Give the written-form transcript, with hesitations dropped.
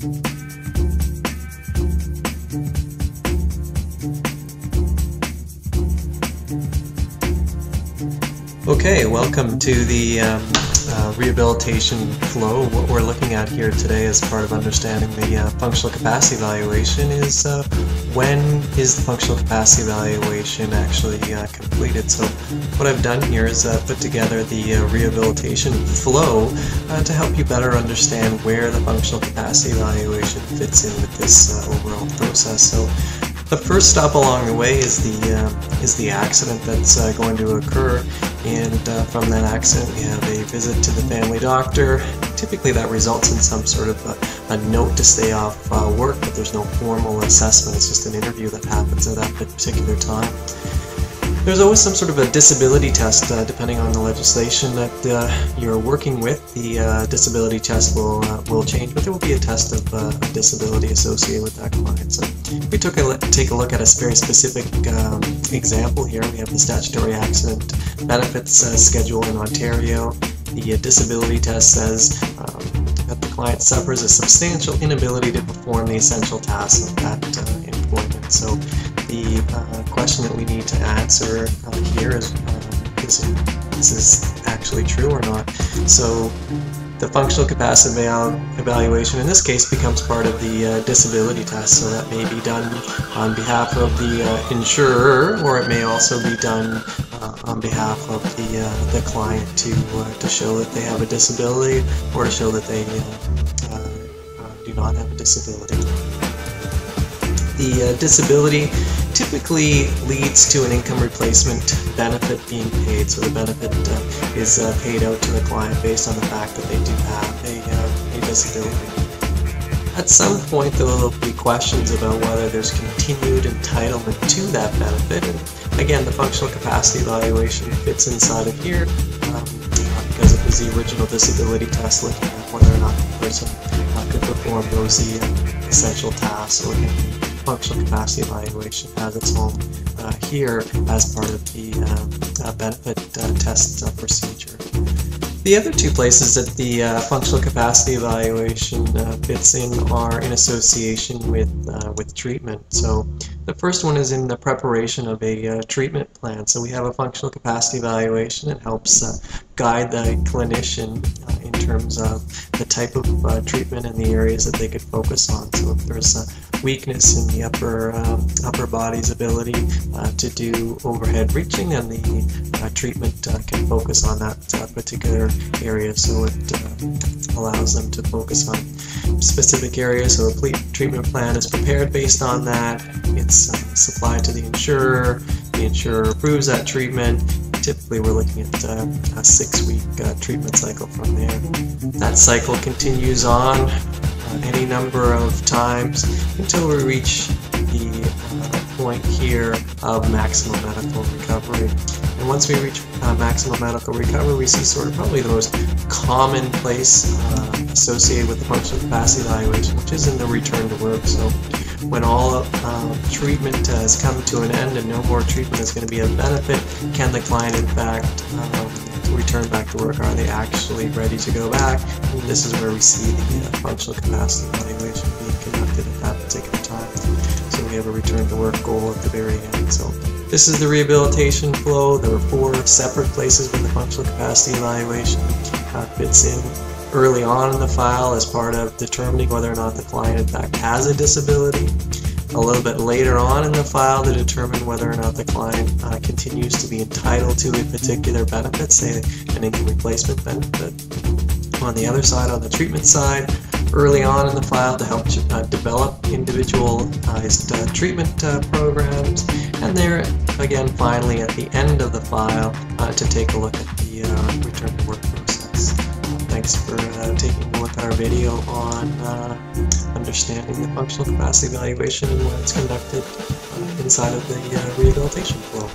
Okay, welcome to the rehabilitation flow. What we're looking at here today as part of understanding the functional capacity evaluation is when is the functional capacity evaluation actually completed. So what I've done here is put together the rehabilitation flow to help you better understand where the functional capacity evaluation fits in with this overall process. So the first stop along the way is the accident that's going to occur, and from that accident we have a visit to the family doctor. Typically that results in some sort of a note to stay off work, but there's no formal assessment. It's just an interview that happens at that particular time. There's always some sort of a disability test, depending on the legislation that you're working with. The disability test will change, but there will be a test of disability associated with that client. So we take a look at a very specific example here. We have the statutory accident benefits schedule in Ontario. The disability test says that the client suffers a substantial inability to perform the essential tasks of that employment. So the question that we need to answer here is this actually true or not? So the functional capacity evaluation in this case becomes part of the disability test, so that may be done on behalf of the insurer, or it may also be done on behalf of the client to show that they have a disability, or to show that they do not have a disability. The disability typically leads to an income replacement benefit being paid, so the benefit is paid out to the client based on the fact that they do have a disability. At some point there will be questions about whether there's continued entitlement to that benefit, and again the functional capacity evaluation fits inside of here because it was the original disability test looking at whether or not the person could perform those essential tasks. So functional capacity evaluation has its home here as part of the benefit test procedure. The other two places that the functional capacity evaluation fits in are in association with treatment. So the first one is in the preparation of a treatment plan. So we have a functional capacity evaluation that helps guide the clinician in terms of the type of treatment and the areas that they could focus on. So if there's a weakness in the upper body's ability to do overhead reaching, then the treatment can focus on that particular area, so it allows them to focus on specific areas. So a treatment plan is prepared based on that. It's supplied to the insurer. The insurer approves that treatment. Typically we're looking at a 6-week treatment cycle from there. That cycle continues on any number of times until we reach the point here of maximum medical recovery. And once we reach maximum medical recovery, we see sort of probably the most common place associated with the functional capacity evaluation, which is in the return to work. So when all treatment has come to an end and no more treatment is going to be of benefit, can the client in fact return back to work? Are they actually ready to go back? And this is where we see the functional capacity evaluation being conducted at that particular time. So we have a return to work goal at the very end. So this is the rehabilitation flow. There are 4 separate places where the functional capacity evaluation fits in. Early on in the file as part of determining whether or not the client in fact has a disability. A little bit later on in the file to determine whether or not the client continues to be entitled to a particular benefit, say an income replacement benefit. On the other side, on the treatment side, early on in the file to help develop individualized treatment programs, and there again finally at the end of the file to take a look at the return to work process. Thanks for taking a look at our video on understanding the functional capacity evaluation and when it's conducted inside of the rehabilitation flow.